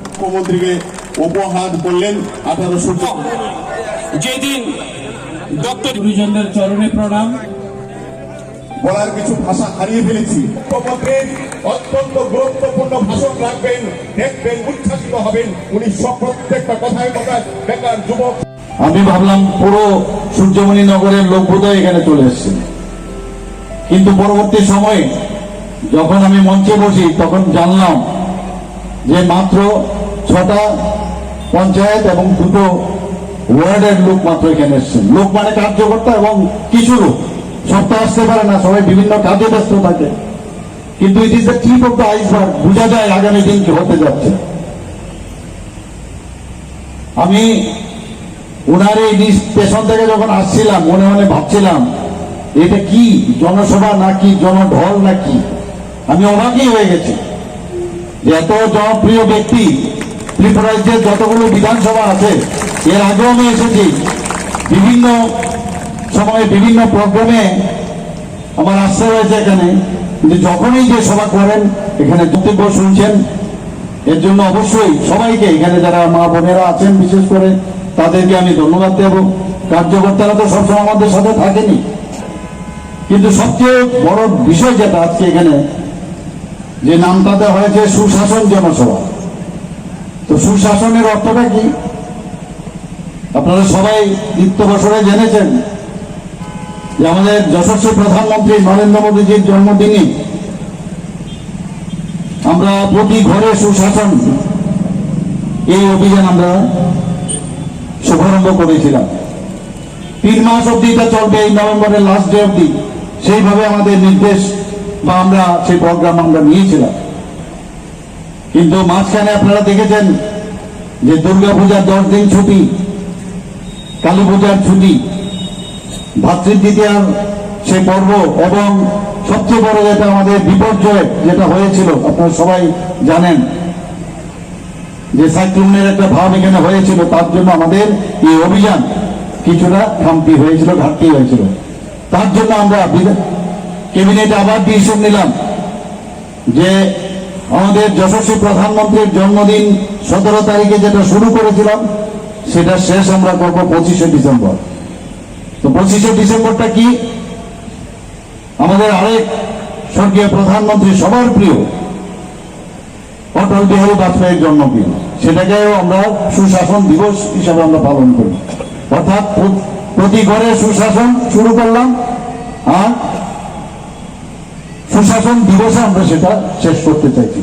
মুখ্যমন্ত্রীকে উপহার করলেন 1800 যেদিন ডক্টর গুরুজনদের চরণে প্রণাম। বলার কিছু ভাষা হারিয়ে ফেলেছি। অত্যন্ত গুরুত্বপূর্ণ ভাষণ রাখবেন, দেখবেন উচ্ছ্বাসিত হবেন। উনি সব প্রত্যেকটা কথায় কথায় বেকার যুবক। আমি ভাবলাম পুরো সূর্যমণি নগরের লোক বোধহয় এখানে চলে এসছে, কিন্তু পরবর্তী সময়ে যখন আমি মঞ্চে বসি তখন জানলাম যে মাত্র 6টা পঞ্চায়েত এবং 2টো ওয়ার্ডের লোক মাত্র এখানে এসছেন। লোক মানে কার্যকর্তা এবং কিছু লোক, সব তো আসতে পারে না, সবাই বিভিন্ন কাজে ব্যস্ত থাকে। কিন্তু it is the tip of the iceberg, বোঝা যায় আগামী দিন কি হতে যাচ্ছে। আমি ওনার এই স্টেশন থেকে যখন আসছিলাম মনে মনে ভাবছিলাম এটা কি জনসভা নাকি জনঢল নাকি। আমি অবাকই হয়ে গেছি যে এত জনপ্রিয় ব্যক্তি, ত্রিপুরাজ্যের যতগুলো বিধানসভা আছে এর আগেও আমি এসেছি, বিভিন্ন সময়ে বিভিন্ন প্রোগ্রামে আমার আসতে হয়েছে এখানে। কিন্তু যখনই যে সভা করেন এখানে বক্তব্য শুনছেন, এর জন্য অবশ্যই সবাইকে, এখানে যারা মা বোনেরা আছেন বিশেষ করে তাদেরকে আমি ধন্যবাদ দেব। কার্যকর্তারা তো সবসময় আমাদের সাথে থাকেনি, কিন্তু সবচেয়ে বড় বিষয় যেটা আজকে এখানে যে নামটাতে হয়েছে সুশাসন জনসভা। তো সুশাসনের অর্থটা কি আপনারা সবাই নিত্য বছরে জেনেছেন যে আমাদের যশস্বী প্রধানমন্ত্রী নরেন্দ্র মোদীজির জন্মদিনে আমরা প্রতি ঘরে সুশাসন এই অভিযান আমরা শুভারম্ভ করেছিলাম। 3 মাস অব্দি এটা চলবে, এই নভেম্বরের লাস্ট ডে অব্দি। সেইভাবে আমাদের নির্দেশ বা আমরা সেই প্রোগ্রাম আমরা নিয়েছিলাম। কিন্তু মাঝখানে আপনারা দেখেছেন যে দুর্গাপূজার 10 দিন ছুটি, কালী পূজার ছুটি, ভাতৃদ্বিতীয়ার সেই পর্ব এবং সবচেয়ে বড় যেটা আমাদের বিপর্যয় যেটা হয়েছিল আপনারা সবাই জানেন যে সাইক্লোনের একটা ভাব এখানে হয়েছিল, তার জন্য আমাদের এই অভিযান কিছুটা খামতি হয়েছিল, ঘাটতি হয়েছিল। তার জন্য আমরা ক্যাবিনেটে আবার ডিসিশন নিলাম যে আমাদের যশস্বী প্রধানমন্ত্রীর জন্মদিন 17 তারিখে যেটা শুরু করেছিলাম সেটা শেষ আমরা করবো 25শে ডিসেম্বর। তো 25শে ডিসেম্বরটা কি, আমাদের আরেক স্বর্গীয় প্রধানমন্ত্রী সবার প্রিয় অটল বিহারী বাজপেয়ীর জন্মদিন, সেটাকেও আমরা সুশাসন দিবস হিসাবে আমরা পালন করি। অর্থাৎ প্রতি ঘরে সুশাসন শুরু করলাম আর সুশাসন দিবসে আমরা সেটা শেষ করতে চাইছি।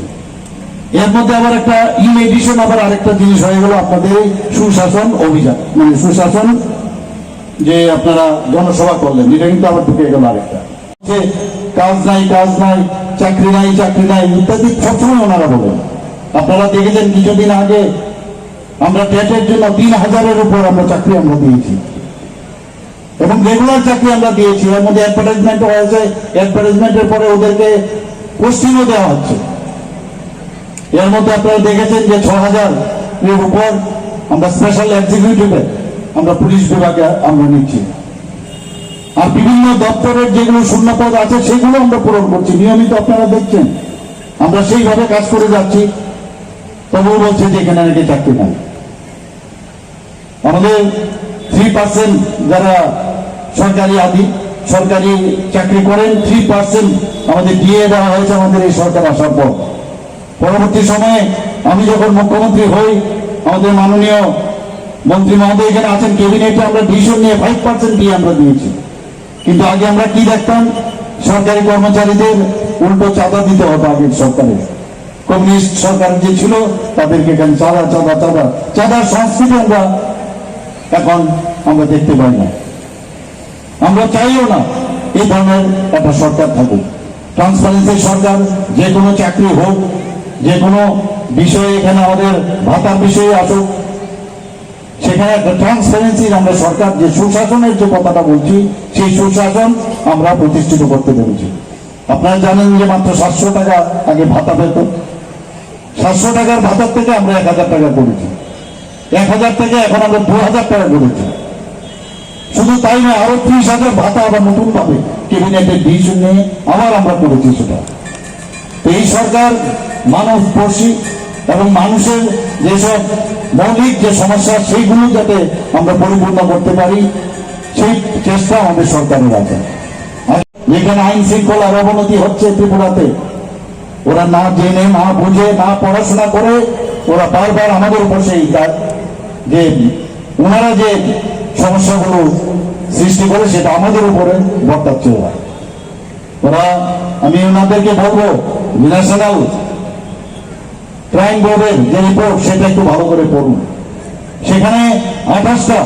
এর মধ্যে আবার একটা ইন এডিশন আবার আরেকটা জিনিস হয়ে গেল আপনাদের সুশাসন অভিযান, মানে সুশাসন যে আপনারা জনসভা করলেন, এটা কিন্তু আবার ঢুকে গেল আরেকটা, কাজ নাই কাজ নাই, চাকরি নাই চাকরি নাই ইত্যাদি সবসময় ওনারা বলেন। আপনারা দেখেছেন কিছুদিন আগে আমরা টেটের জন্য 3000-এর উপর আমরা চাকরি আমরা দিয়েছি এবং রেগুলার চাকরি আমরা দিয়েছি। এর মধ্যে অ্যাডভার্টাইজমেন্ট হয়েছে, অ্যাডভার্টাইজমেন্টের পরে ওদেরকে পোস্টিংও দেওয়া হচ্ছে। এর মধ্যে আপনারা দেখেছেন যে 6000-এর উপর আমরা স্পেশাল এক্সিকিউটিভে আমরা পুলিশ বিভাগে আমরা নিচ্ছি। আর বিভিন্ন দপ্তরের যেগুলো শূন্যপদ আছে সেগুলো আমরা পূরণ করছি নিয়মিত, আপনারা দেখছেন আমরা সেইভাবে কাজ করে যাচ্ছি। তবুও বলছে যে এখানে নাকি চাকরি নাই। আমাদের 3% যারা সরকারি চাকরি করেন 3% আমাদের দিয়ে দেওয়া হয়েছে আমাদের এই সরকার আসার পর। পরবর্তী সময়ে আমি যখন মুখ্যমন্ত্রী হই, আমাদের মাননীয় মন্ত্রী মহোদয় এখানে আছেন, ক্যাবিনেটে আমরা ডিসিশন নিয়ে 5% দিয়ে আমরা দিয়েছি। কিন্তু আগে আমরা কি দেখতাম, সরকারি কর্মচারীদের উল্টো চাঁদা দিতে হতো আগের সরকারে। কমিউনিস্ট সরকার যে ছিল তাদেরকে এখানে চাঁদা চাঁদা চাঁদা চাঁদার সংস্কৃতি এখন আমরা দেখতে পাই না। আমরা চাইও না এই ধরনের একটা সরকার থাকুক। ট্রান্সপারেন্সি সরকার, যে কোনো চাকরি হোক, যে কোনো বিষয়ে এখানে আমাদের ভাতার বিষয়ে আসুক, সেখানে একটা ট্রান্সপারেন্সির আমরা সরকার যে সুশাসনের যে কথাটা বলছি সেই সুশাসন আমরা প্রতিষ্ঠিত করতে পেরেছি। আপনারা জানেন যে মাত্র 700 টাকা আগে ভাতা পেত, 700 টাকার ভাতার থেকে আমরা 1000 টাকা করেছি, 1000 থেকে এখন আমরা 2000 টাকা করেছি। শুধু তাই না, আরো 30,000 ভাতা আবার নতুন ভাবে ক্যাবিনেটের ডিসিশন নিয়ে আবার আমরা করেছি সেটা। এই সরকার মানবপোষী এবং মানুষের যেসব মৌলিক যে সমস্যা সেইগুলো যাতে আমরা পরিপূর্ণ করতে পারি সেই চেষ্টা আমাদের সরকারের আছে। যেখানে আইন শৃঙ্খলার অবনতি হচ্ছে ত্রিপুরাতে, ওরা না জেনে না বুঝে না পড়াশোনা করে ওরা বারবার আমাদের উপর সেই যে ওনারা যে সমস্যাগুলো সৃষ্টি করে সেটা আমাদের উপরে বর্তাচ্ছে ওরা। আমি ওনাদেরকে বলবো ন্যাশনাল ক্রাইম বোর্ডের যে রিপোর্ট সেটা একটু ভালো করে পড়ুন। সেখানে 28টা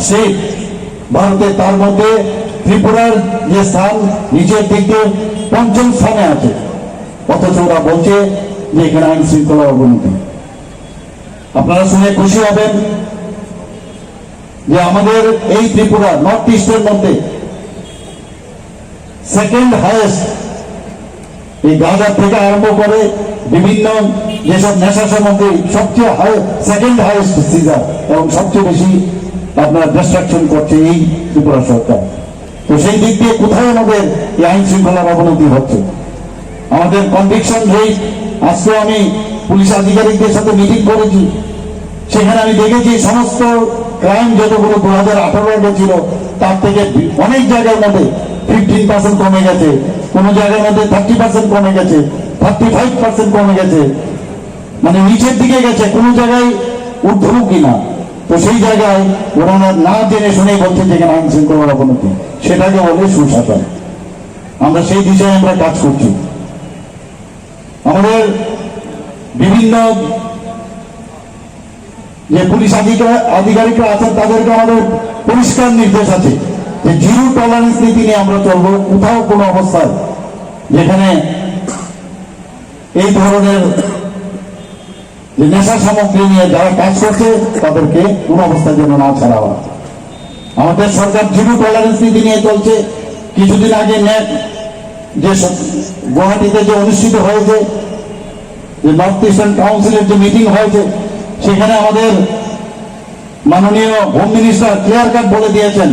স্টেট ভারতে, তার মধ্যে ত্রিপুরার যে স্থান নিচের দিক দিয়ে 5ম স্থানে আছে, অথচ ওরা বলছে যে এখানে আইন শৃঙ্খলার অবনতি। আপনারা শুনে খুশি হবেন যে আমাদের এই ত্রিপুরা নর্থ ইস্টের মধ্যে সেকেন্ড হাইয়েস্ট, এই গাঁজা থেকে আরম্ভ করে বিভিন্ন যেসব নেশা সামগ্রী সবচেয়ে সেকেন্ড হাইয়েস্ট সিজার এবং সবচেয়ে বেশি আপনার ডিস্ট্রাকশন করছে এই ত্রিপুরা সরকার। তো সেই দিক দিয়ে কোথায় আমাদের এই আইন শৃঙ্খলার অবনতি হচ্ছে? আমাদের কনভিকশন রেট, আজকে আমি পুলিশ আধিকারিকদের সাথে মিটিং করেছি, সেখানে আমি দেখেছি সমস্ত ক্রাইম যতগুলো 2018 ছিল তার থেকে অনেক জায়গার মধ্যে 15% কমে গেছে, কোন জায়গার মধ্যে 30% কমে গেছে, 35% কমে গেছে, মানে নিচের দিকে গেছে, কোন জায়গায় ঊর্ধ্বমুখী না। তো সেই জায়গায় ওনারা না জেনে শুনেই বলছে যে আইন শৃঙ্খলার অবনতি, সেটাকে বলে সুশাসন। আমরা সেই দিশায় আমরা কাজ করছি। আমাদের বিভিন্ন যে পুলিশ আধিকারিকরা আছেন তাদেরকে আমাদের পরিষ্কার নির্দেশ আছে যে জিরো টলারেন্স নীতি নিয়ে আমরা চলবো। কোথাও কোনো অবস্থায় যেখানে এই ধরনের যে নেশা সামগ্রী নিয়ে যারা কাজ করছে তাদেরকে কোনো অবস্থায় যেন না ছাড়া হয়। আমাদের সরকার জিরো টলারেন্স নীতি নিয়ে চলছে। কিছুদিন আগে ন্যাক যে গুয়াহাটিতে যে অনুষ্ঠিত হয়েছে, যে নর্থ ইস্টার্ন কাউন্সিলের যে মিটিং হয়েছে, সেখানে আমাদের মাননীয় হোম মিনিস্টার ক্লিয়ার কাট বলে দিয়েছেন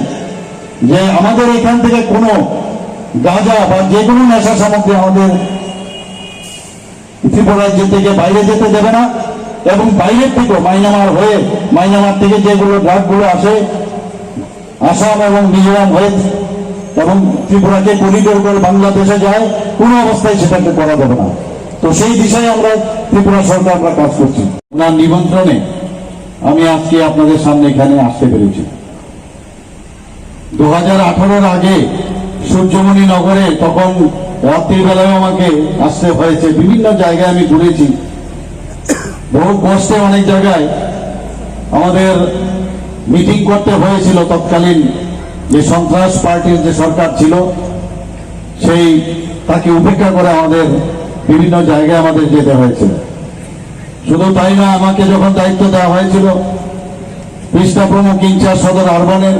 যে আমাদের এখান থেকে কোনো গাঁজা বা যে কোনো নেশা সামগ্রী আমাদের ত্রিপুরা রাজ্য থেকে বাইরে যেতে দেবে না, এবং বাইরের থেকেও মাইনামার হয়ে, মাইনামার থেকে যেগুলো ড্রাগগুলো আসে আসাম এবং মিজোরাম হয়ে এবং ত্রিপুরাকে করিডোর করে বাংলাদেশে যায়, কোনো অবস্থায় সেটাকে করা যাবে না। তো সেই দিশায় আমরা ত্রিপুরা সরকার আমরা কাজ করছি। আপনার নিমন্ত্রণে আমি আজকে আপনাদের সামনে এখানে আসতে পেরেছি। 2018 আগে সূর্যমণি নগরে তখন রাত্রির বেলায় আমাকে আসতে হয়েছে। বিভিন্ন জায়গায় আমি ঘুরেছি, বহু কষ্টে অনেক জায়গায় আমাদের মিটিং করতে হয়েছিল। তৎকালীন যে সন্ত্রাস পার্টির যে সরকার ছিল সেই তাকে উপেক্ষা করে আমাদের বিভিন্ন জায়গায় আমাদের যেতে হয়েছিল। শুধু তাই না, আমাকে যখন দায়িত্ব দেওয়া হয়েছিল পৃষ্ঠা প্রমুখ ইনচার্জ সদর আরবানের,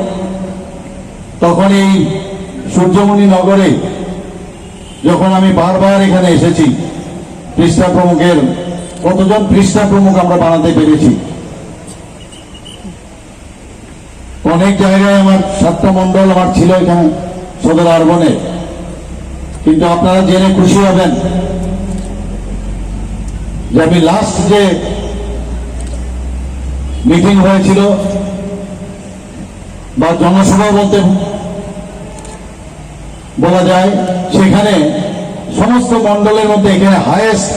তখন এই সূর্যমণি নগরে যখন আমি বারবার এখানে এসেছি, পৃষ্ঠা প্রমুখের কতজন পৃষ্ঠা প্রমুখ আমরা বানাতে পেরেছি। অনেক জায়গায় আমার 7টা মন্ডল আমার ছিল এখানে সদর আরবানে। কিন্তু আপনারা জেনে খুশি হবেন যে আমি লাস্ট যে মিটিং হয়েছিল বা জনসভা বলতে বলা যায়, সেখানে সমস্ত মন্ডলের মধ্যে এখানে হাইয়েস্ট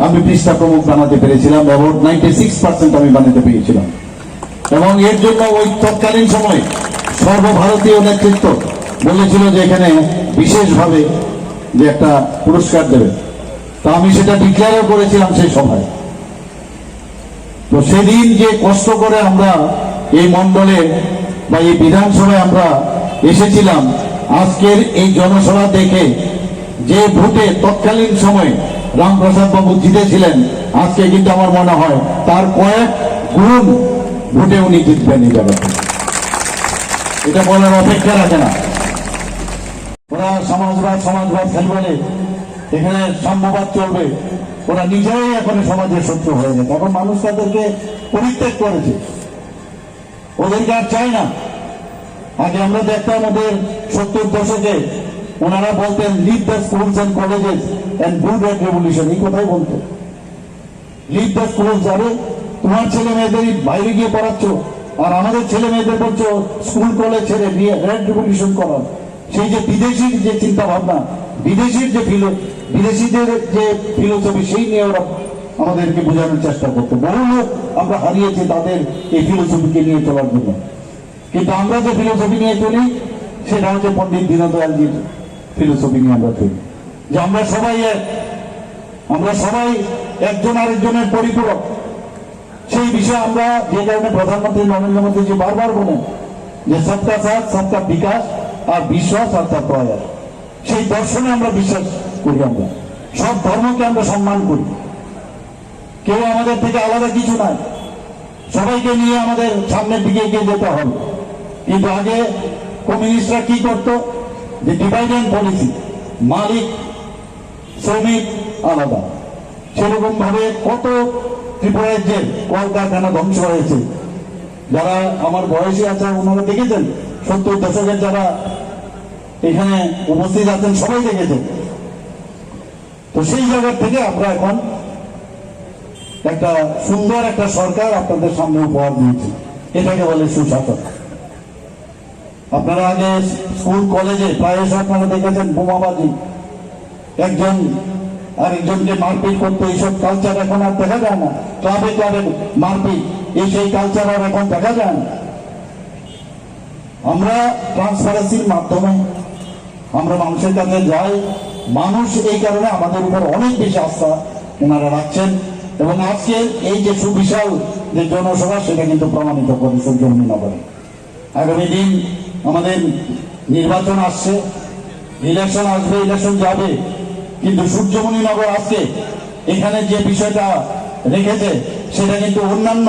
আমি পৃষ্ঠা প্রমুখ বানাতে পেরেছিলাম। অ্যাবাউট 96% আমি বানাতে পেরেছিলাম। এবং এর জন্য ওই তৎকালীন সময় সর্বভারতীয় নেতৃত্ব বলেছিল যে এখানে বিশেষভাবে যে একটা পুরস্কার দেবে। তা আমি সেটা ডিক্লেয়ারও করেছিলাম সেই সভায়। তো সেদিন যে কষ্ট করে আমরা এই মন্ডলে বা এই বিধানসভায় আমরা এসেছিলাম, আজকের এই জনসভা দেখে যে ভোটে তৎকালীন সময় রামপ্রসাদ বাবু জিতেছিলেন, আজকে কিন্তু আমার মনে হয় তার কয়েক গুণ ভোটে উনি জিতবেন এই জায়গাতে। এটা বলার অপেক্ষা রাখে না। ওরা সমাজবাদ খেলবে, এখানে সাম্যবাদ চলবে, ওরা নিজেই এখন সমাজের শত্রু হয়ে গেছে। এখন মানুষ তাদেরকে পরিত্যাগ করেছে, ওদেরকে আর চাই না। আগে আমরা দেখতাম ওদের 70 দশকে ওনারা বলতেন leave the schools and colleges and good at revolution, এই কথাই বলতো। লিভ দ্য স্কুল যাবে, তোমার ছেলে মেয়েদের বাইরে গিয়ে পড়াচ্ছ, আর আমাদের ছেলে মেয়েদের বলছো স্কুল কলেজ ছেড়ে দিয়ে রেড রেভলিউশন করার। সেই যে বিদেশির যে চিন্তা ভাবনা, বিদেশিদের যে ফিলোসফি, সেই নিয়ে ওরা আমাদেরকে বোঝানোর চেষ্টা করতো। বহু লোক আমরা হারিয়েছি তাদের এই ফিলোসফিকে নিয়ে চলার জন্য। কিন্তু আমরা যে ফিলোসফি নিয়ে চলি সেটা হচ্ছে পণ্ডিত দীনদয়ালজির ফিলোসফি নিয়ে আমরা চলি, যে আমরা সবাই এক, আমরা সবাই একজন আরেকজনের পরিপূরক। সেই বিষয়ে আমরা, যে কারণে প্রধানমন্ত্রী নরেন্দ্র মোদীজি বারবার বলেন যে সবকা সাথ সবকা বিকাশ আর বিশ্বাস আর তার প্রয়াস, সেই দর্শনে আমরা বিশ্বাস করি। আমরা সব ধর্মকে আমরা সম্মান করি, কেউ আমাদের থেকে আলাদা কিছু নাই, সবাইকে নিয়ে আমাদের সামনের দিকে এগিয়ে যেতে হবে। কিন্তু আগে কমিউনিস্টরা কি করত, যে ডিভাইড অ্যান্ড পলিসি, মালিক শ্রমিক আলাদা। সেরকম ভাবে কত ত্রিপুরার যে কলকারখানা ধ্বংস হয়েছে, যারা আমার বয়সী আছে ওনারা দেখেছেন, 70 দশকের যারা এখানে উপস্থিত আছেন সবাই দেখেছেন। তো সেই জায়গা থেকে আমরা এখন একটা সুন্দর একটা সরকার আপনাদের সামনে উপহার দিয়েছি, এটাকে বলে সুশাসন। আপনারা আগে স্কুল কলেজে প্রায়শ আপনারা দেখেছেন বোমাবাজি, একজন আরেকজনকে মারপিট করতো, এইসব কালচার এখন আর দেখা যায় না। ক্লাবে ক্লাবে মারপিট, এই সেই কালচার আর এখন দেখা যায় না। আমরা ট্রান্সপারেন্সির মাধ্যমে আমরা মানুষের কাছে যাই, মানুষ এই কারণে আমাদের উপর অনেক বেশি আস্থা ওনারা রাখছেন। এবং আজকে এই যে সুবিশাল যে জনসভা, সেটা কিন্তু প্রমাণিত করে সূর্যমণিনগরে। আগামী দিন আমাদের নির্বাচন আসছে, ইলেকশন আসবে, ইলেকশন যাবে, কিন্তু সূর্যমণিনগর আজকে এখানে যে বিষয়টা রেখেছে সেটা কিন্তু অন্যান্য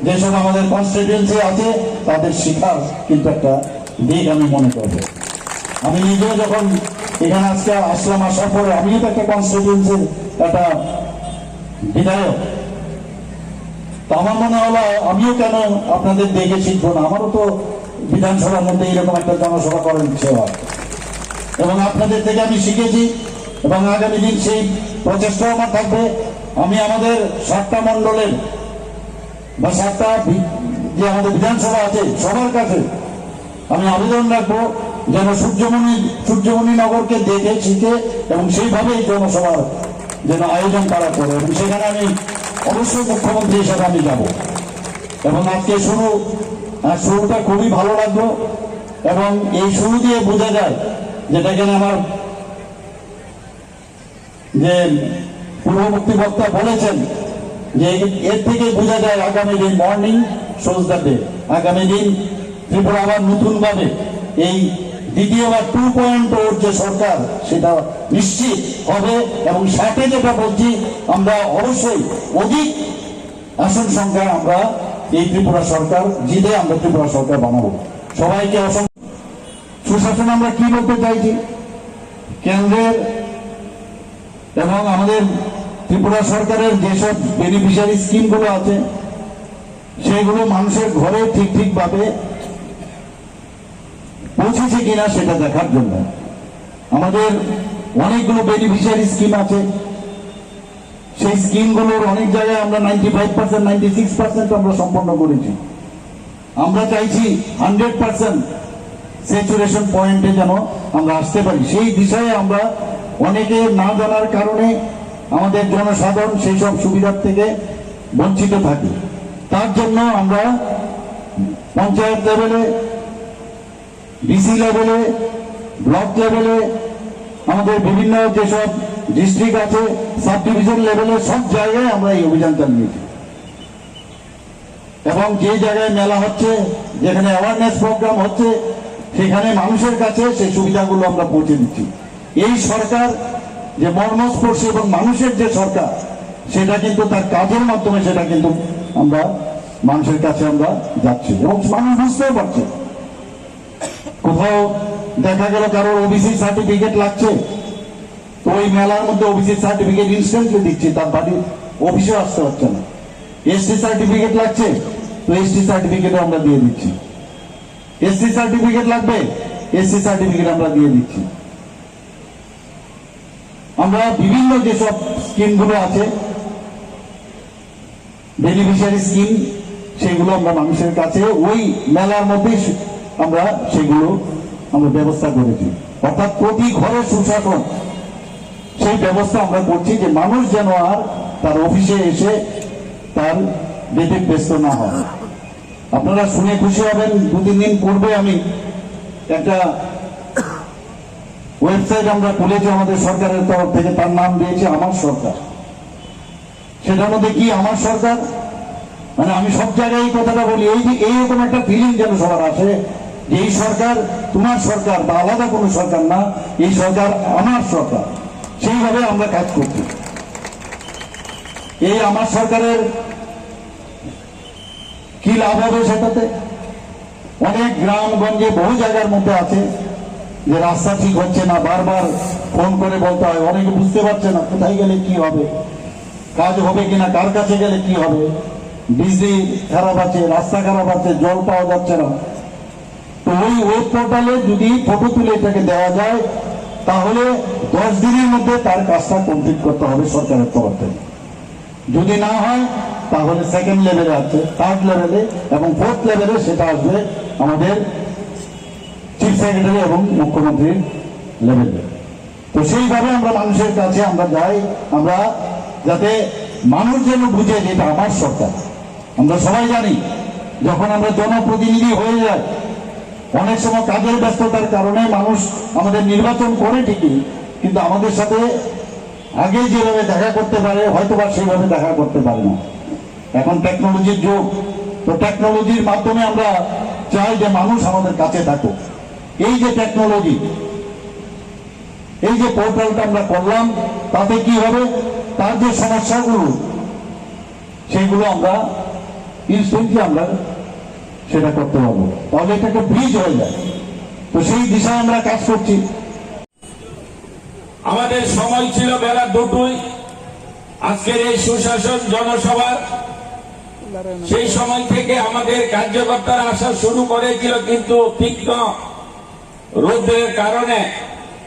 যেসব আমাদের কনস্টিটিউয়েন্সি আছে তাদের শিখার কিন্তু একটা দিক আমি মনে করব। আমি নিজেও যখন এখানে আজকে আসলাম, আসার পরে আমিও তো একটা কনস্টিটিউয়েন্সির একটা বিধায়ক, তো আমার মনে হলো আমিও কেন আপনাদের দেখে শিখবো না, আমারও তো বিধানসভার মধ্যে এরকম একটা জনসভা করার ইচ্ছে হয়। এবং আপনাদের থেকে আমি শিখেছি, এবং আগামী দিন সেই প্রচেষ্টাও আমার থাকবে। আমি আমাদের 7টা মন্ডলের বা 7টা যে আমাদের বিধানসভা আছে সবার কাছে আমি আবেদন রাখবো যেন সূর্যমণিনগরকে দেখে শিখে এবং সেইভাবে এই জনসভার যেন আয়োজন করা করে, এবং সেখানে আমি অবশ্যই মুখ্যমন্ত্রী হিসাবে আমি যাব। এবং আজকে শুরুটা খুবই ভালো লাগলো, এবং এই শুরু দিয়ে বোঝা যায়, যেটা কিনা আমার যে পূর্ববর্তী বক্তা বলেছেন, যে এর থেকে বোঝা যায় আগামী দিন মর্নিং শোজ দ্য ডে, আগামী দিন ত্রিপুরা আবার নতুন ভাবে এই দ্বিতীয়বার 2.0 যে সরকার সেটা নিশ্চিত হবে। এবং সাথে যেটা বলছি, আমরা অবশ্যই অধিক আসন সংখ্যায় আমরা এই ত্রিপুরা সরকার জিতে আমরা ত্রিপুরা সরকার বানাবো। সবাইকে অসংখ্য সুশাসন আমরা কি বলতে চাইছি, কেন্দ্রের এবং আমাদের ত্রিপুরা সরকারের যেসব বেনিফিশিয়ারি স্কিমগুলো আছে সেগুলো মানুষের ঘরে ঠিকভাবে পৌঁছেছে কিনা সেটা দেখার জন্য আমাদের অনেকগুলো বেনিফিশিয়ারি স্কিম আছে। সেই স্কিমগুলোর অনেক জায়গায় আমরা 95%, 96% আমরা সম্পন্ন করেছি। আমরা চাইছি 100% স্যাচুরেশন পয়েন্টে যেন আমরা আসতে পারি। সেই বিষয়ে আমরা অনেকে না জানার কারণে আমাদের জনসাধারণ সেই সব সুবিধার থেকে বঞ্চিত থাকি। তার জন্য আমরা পঞ্চায়েত লেভেলে, ডিসি লেভেলে, ব্লক লেভেলে, আমাদের বিভিন্ন যেসব ডিস্ট্রিক্ট আছে, সাব ডিভিশন লেভেলে, সব জায়গায় আমরা এই অভিযান চালিয়েছি। এবং যে জায়গায় মেলা হচ্ছে, যেখানে অ্যাওয়ারনেস প্রোগ্রাম হচ্ছে, সেখানে মানুষের কাছে সেই সুবিধাগুলো আমরা পৌঁছে দিচ্ছি। এই সরকার যে মর্মস্পর্শী এবং মানুষের যে সরকার, সেটা কিন্তু তার কাজের মাধ্যমে সেটা কিন্তু আমরা মানুষের কাছে আমরা যাচ্ছি, এবং মানুষ বুঝতেও পারছে। কোথাও দেখা গেল কারোর ওবিসি সার্টিফিকেট লাগছে, তো ওই মেলার মধ্যে ওবিসি সার্টিফিকেট ইনস্ট্যান্টলি দিচ্ছি, তার বাড়ির অফিসেও আসতে হচ্ছে না। এসটি সার্টিফিকেট লাগছে, তো এসটি সার্টিফিকেট আমরা দিয়ে দিচ্ছি। এসসি সার্টিফিকেট লাগবে, এসসি সার্টিফিকেট আমরা দিয়ে দিচ্ছি। আমরা বিভিন্ন যেসব স্কিমগুলো আছে, বেনিফিশিয়ারি স্কিম, সেগুলো আমরা মানুষের কাছে ওই মেলার মধ্যেই আমরা সেগুলো ব্যবস্থা করেছি। অর্থাৎ প্রতি ঘরে সুশাসন, সেই ব্যবস্থা আমরা করছি যে মানুষ যেন আর তার অফিসে এসে তার ডেটে ব্যস্ত না হয়। আপনারা শুনে খুশি হবেন, 2-3 দিন পূর্বে আমি একটা ওয়েবসাইট আমরা খুলেছি আমাদের সরকারের তরফ থেকে, তার নাম দিয়েছি আমার সরকার। সেটার মধ্যে কি আমার সরকার, মানে আমি সব জায়গায় এই কথাটা বলি, এই যে এইরকম একটা ফিলিং যেন সবার আসে যে এই সরকার তোমার সরকার বা আলাদা কোনো সরকার না, এই সরকার আমার সরকার। সেইভাবে আমরা কাজ করছি। এই আমার সরকারের কি লাভ হবে সেটাতে? অনেক গ্রামগঞ্জে বহু জায়গার মধ্যে আছে যে রাস্তা ঠিক হচ্ছে না, বারবার ফোন করে বলতে হয়, অনেকে বুঝতে পারছে না কোথায় গেলে কি হবে, কাজ হবে কিনা, কার কাছে গেলে কি হবে, বিজলি খারাপ আছে, রাস্তা খারাপ আছে, জল পাওয়া যাচ্ছে না। তো ওই ওয়েব পোর্টালে যদি ফটো তুলে এটাকে দেওয়া যায় তাহলে 10 দিনের মধ্যে তার কাজটা কমপ্লিট করতে হবে সরকারের তরফ থেকে। যদি না হয় তাহলে সেকেন্ড লেভেলে আছে, থার্ড লেভেলে এবং ফোর্থ লেভেলে সেটা আসবে আমাদের চিফ সেক্রেটারি এবং মুখ্যমন্ত্রীর লেভেলে। তো সেইভাবে আমরা মানুষের কাছে আমরা যাই, আমরা যাতে মানুষ যেন বুঝে যে এটা আমার সরকার। আমরা সবাই জানি যখন আমরা জনপ্রতিনিধি হয়ে যাই, অনেক সময় কাজের ব্যস্ততার কারণে মানুষ আমাদের নির্বাচন করে ঠিকই, কিন্তু আমাদের সাথে আগে যেভাবে দেখা করতে পারে হয়তোবা সেইভাবে দেখা করতে পারে না। এখন টেকনোলজির যুগ, তো টেকনোলজির মাধ্যমে আমরা চাই যে মানুষ আমাদের কাছে থাকুক। এই যে টেকনোলজি, এই যে পোর্টালটা আমরা করলাম, তাতে কি হবে, তার যে সমস্যাগুলো সেইগুলো আমরা ইনস্ট্যান্টলি আমরা সেটা করতে পারবো, তাহলে এটা একটা ব্রিজ হয়ে যায়। তো সেই দিশায় আমরা কাজ করছি। আমাদের সময় ছিল বেলা 2টোয় আজকের এই সুশাসন জনসভার। সেই সময় থেকে আমাদের কার্যকর্তারা আসা শুরু করেছিল, কিন্তু তীক্ষ্ণ রোদের কারণে,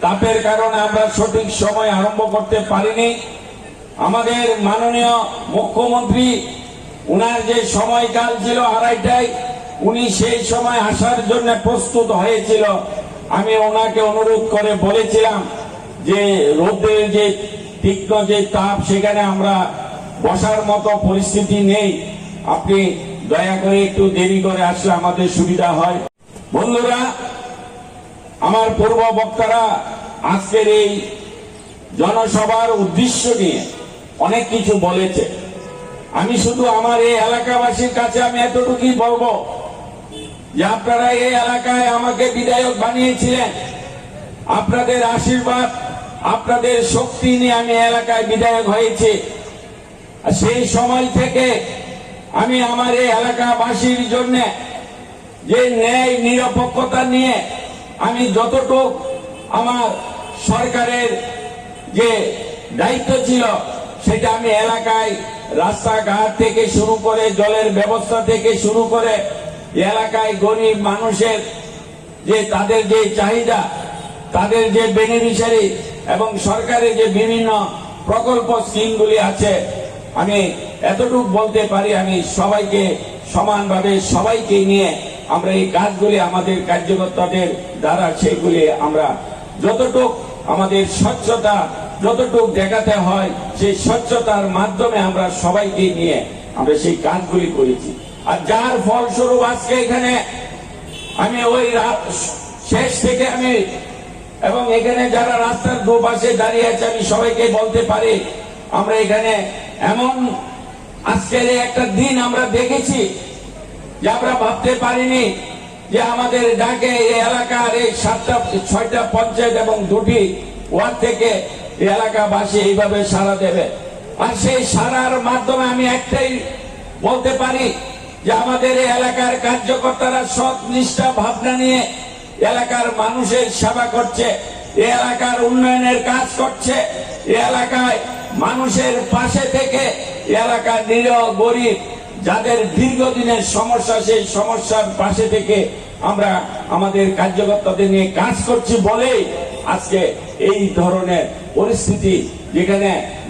তাপের কারণে আমরা সঠিক সময় আরম্ভ করতে পারিনি। আমাদের মাননীয় মুখ্যমন্ত্রী, উনার যে সময়কাল ছিল 2:30টায়, উনি সেই সময় আসার জন্য প্রস্তুত হয়েছিল। আমি ওনাকে অনুরোধ করে বলেছিলাম যে রোদের যে তীক্ষ্ণ যে তাপ, সেখানে আমরা বসার মতো পরিস্থিতি নেই, আপনি দয়া করে একটু দেরি করে আসলে আমাদের সুবিধা হয়। বন্ধুরা, আমার পূর্ব বক্তারা আজকের এই জনসভার উদ্দেশ্য নিয়ে অনেক কিছু বলেছে। আমি শুধু আমার এই এলাকাবাসীর কাছে আমি এতটুকুই বলবো যে আপনারা এই এলাকায় আমাকে বিধায়ক বানিয়েছিলেন, আপনাদের আশীর্বাদ, আপনাদের শক্তি নিয়ে আমি এলাকায় বিধায়ক হয়েছি। সেই সময় থেকে আমি আমার এই এলাকাবাসীর জন্য যে ন্যায় নিরপেক্ষতা নিয়ে আমি যতটুকু আমার সরকারের যে দায়িত্ব ছিল সেটা আমি এলাকায় রাস্তাঘাট থেকে শুরু করে, জলের ব্যবস্থা থেকে শুরু করে, এলাকায় গরিব মানুষের যে তাদের যে চাহিদা, তাদের যে বেনিফিশিয়ারি এবং সরকারের যে বিভিন্ন প্রকল্প স্কিমগুলি আছে, আমি এতটুকু বলতে পারি, আমি সবাইকে সমানভাবে সবাইকে নিয়ে আমরা এই কাজগুলি আমাদের কার্যকর্তাদের দ্বারা সেইগুলি আমরা যতটুক আমাদের স্বচ্ছতা যতটুক দেখাতে হয় সেই স্বচ্ছতার মাধ্যমে আমরা সবাইকে নিয়ে আমরা সেই কাজগুলি করেছি। আর যার ফলস্বরূপ আজকে এখানে আমি ওই শেষ থেকে আমি এবং এখানে যারা রাস্তার দুপাশে দাঁড়িয়ে আছে আমি সবাইকে বলতে পারি, আমরা এখানে এমন আজকের একটা দিন আমরা দেখেছি যে আমরা ভাবতে পারিনি যে আমাদের ডাকে এই এলাকার এই 6টা পঞ্চায়েত এবং 2টি ওয়ার্ড থেকে এই এলাকাবাসী এইভাবে সাড়া দেবে। আর সেই সাড়ার মাধ্যমে আমি একটাই বলতে পারি যে আমাদের এই এলাকার কার্যকর্তারা সৎ নিষ্ঠা ভাবনা নিয়ে এলাকার মানুষের সেবা করছে, এই এলাকার উন্নয়নের কাজ করছে, এই এলাকায় মানুষের পাশে থেকে এলাকার নিরীহ গরিব যাদের দীর্ঘদিনের সমস্যা, সেই সমস্যার পাশে থেকে আমরা আমাদের কার্যকর্তাদের নিয়ে কাজ করছি বলেই আজকে এই ধরনের পরিস্থিতি, যেখানে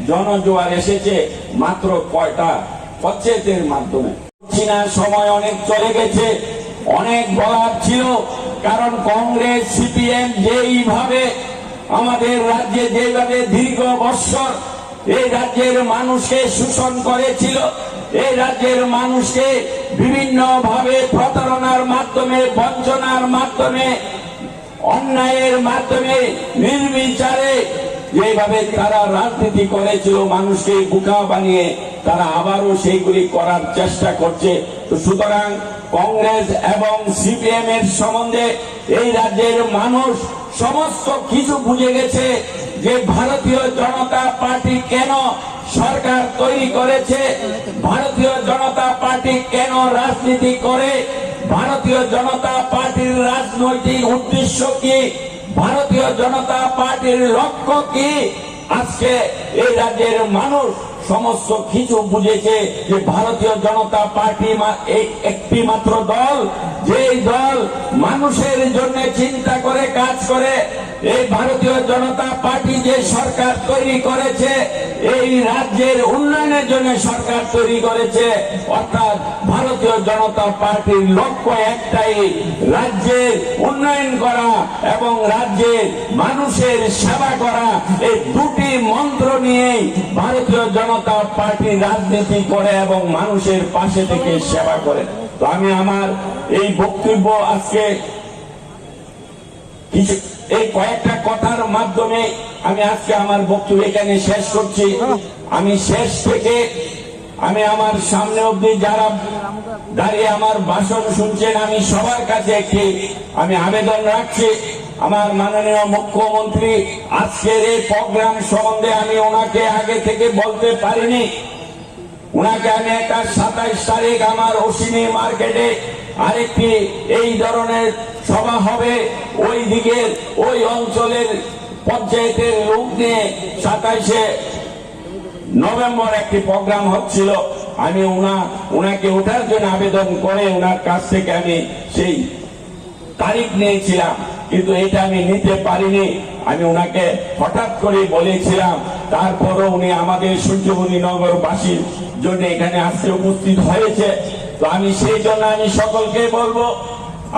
জনজোয়ার এসেছে মাত্র কয়টা পঞ্চায়েতের মাধ্যমে। চীনা সময় অনেক চলে গেছে, অনেক বলার ছিল, কারণ কংগ্রেস সিপিএম যেইভাবে আমাদের রাজ্যে যেভাবে দীর্ঘ বৎসর এই রাজ্যের মানুষকে শোষণ করেছিল, এই রাজ্যের মানুষকে বিভিন্ন ভাবে প্রতারণার মাধ্যমে, বঞ্চনার মাধ্যমে, অন্যায়ের মাধ্যমে, নির্বিচারে যেভাবে তারা রাজনীতি করেছিল, মানুষকে বোকা বানিয়ে তারা আবারও সেইগুলি করার চেষ্টা করছে। তো সুতরাং কংগ্রেস এবং সিপিএম এর সম্বন্ধে এই রাজ্যের মানুষ সমস্ত কিছু বুঝে গেছে, যে ভারতীয় জনতা পার্টি কেন সরকার তৈরি করেছে, ভারতীয় জনতা পার্টি কেন রাজনীতি করে, ভারতীয় জনতা পার্টির রাজনৈতিক উদ্দেশ্য কি, ভারতীয় জনতা পার্টির লক্ষ্য কি। আজকে এই রাজ্যের মানুষ সমস্ত কিছু বুঝেছে, যে ভারতীয় জনতা পার্টি এই একটি মাত্র দল, যেই দল মানুষের জন্য চিন্তা করে কাজ করে। এই ভারতীয় জনতা পার্টি যে সরকার তৈরি করেছে, এই রাজ্যের উন্নয়নের জন্য সরকার তৈরি করেছে, অর্থাৎ ভারতীয় জনতা পার্টির লক্ষ্য একটাই, রাজ্যের উন্নয়ন করা এবং রাজ্যের মানুষের সেবা করা। এই দুটি মন্ত্র নিয়েই ভারতীয় জনতা পার্টি রাজনীতি করে এবং মানুষের পাশে থেকে সেবা করে। তো আমি আমার এই বক্তব্য আজকে কিছু এই কয়েকটা কথার মাধ্যমে আমি আজকে আমার বক্তব্য এখানে শেষ করছি। আমি শেষ থেকে আমি আমার সামনে অব্দি যারা দাঁড়িয়ে আমার ভাষণ শুনছেন, আমি সবার কাছে একটি আমি আবেদন রাখছি। আমার মাননীয় মুখ্যমন্ত্রী আজকের এই প্রোগ্রাম সম্বন্ধে আমি ওনাকে আগে থেকে বলতে পারিনি। ওনাকে আমি একটা 27 তারিখ আমার অশ্বিনী মার্কেটে আরেকটি এই ধরনের সভা হবে, ওই দিকের ওই অঞ্চলের পঞ্চায়েতের লোক নিয়ে 27শে নভেম্বর একটি প্রোগ্রাম হচ্ছিল। আমি ওনাকে ওঠার জন্য আবেদন করে ওনার কাছ থেকে আমি সেই তারিখ নিয়েছিলাম, কিন্তু এটা আমি নিতে পারিনি। আমি ওনাকে হঠাৎ করে বলেছিলাম, তারপরও উনি আমাদের সূর্যমণি নগরবাসীর জন্য এখানে আসতে উপস্থিত হয়েছে। তো আমি সেই জন্য আমি সকলকে বলবো,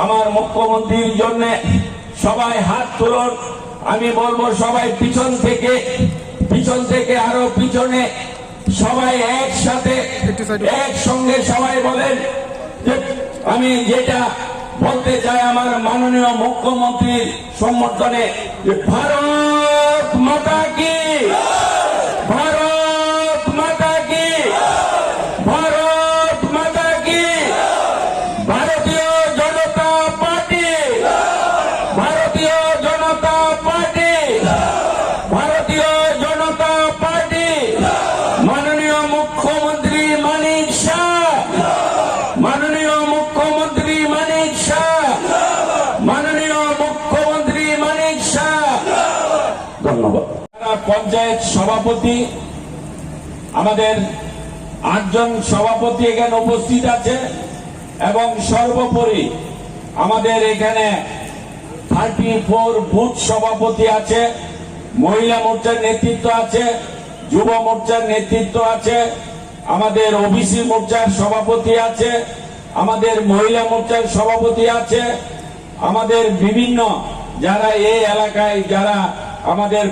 আমার মুখ্যমন্ত্রীর জন্য সবাই হাত তুলুন। আমি বলবো সবাই পিছন থেকে আরো পিছনে সবাই একসাথে একসঙ্গে সবাই বলেন যে আমি যেটা বলতে চাই আমার মাননীয় মুখ্যমন্ত্রীর সম্বর্ধনে, যে ভারত মাতা কি, ভারত মাতা কি, ভারত মাতা কি, ভারতীয় জনতা পার্টি, ভারতীয় জনতা পার্টি, ভারতীয় জনতা পার্টি। মাননীয় মুখ্যমন্ত্রী মানিক শাহ, মাননীয় মুখ্যমন্ত্রী মানিক শাহ, মাননীয় মুখ্যমন্ত্রী মানিক শাহ। ধন্যবাদ। পঞ্চায়েত সভাপতি, আমাদের 8 জন সভাপতি এখানে উপস্থিত আছে এবং সর্বোপরি আমাদের এখানে 34 বুথ সভাপতি আছে, মহিলা মোর্চার নেতৃত্ব আছে, যুব মোর্চার নেতৃত্ব আছে, আমাদের ওবিসি মোর্চার সভাপতি আছে, আমাদের মহিলা মোর্চার সভাপতি আছে, আমাদের বিভিন্ন যারা এই এলাকায় যারা আমাদের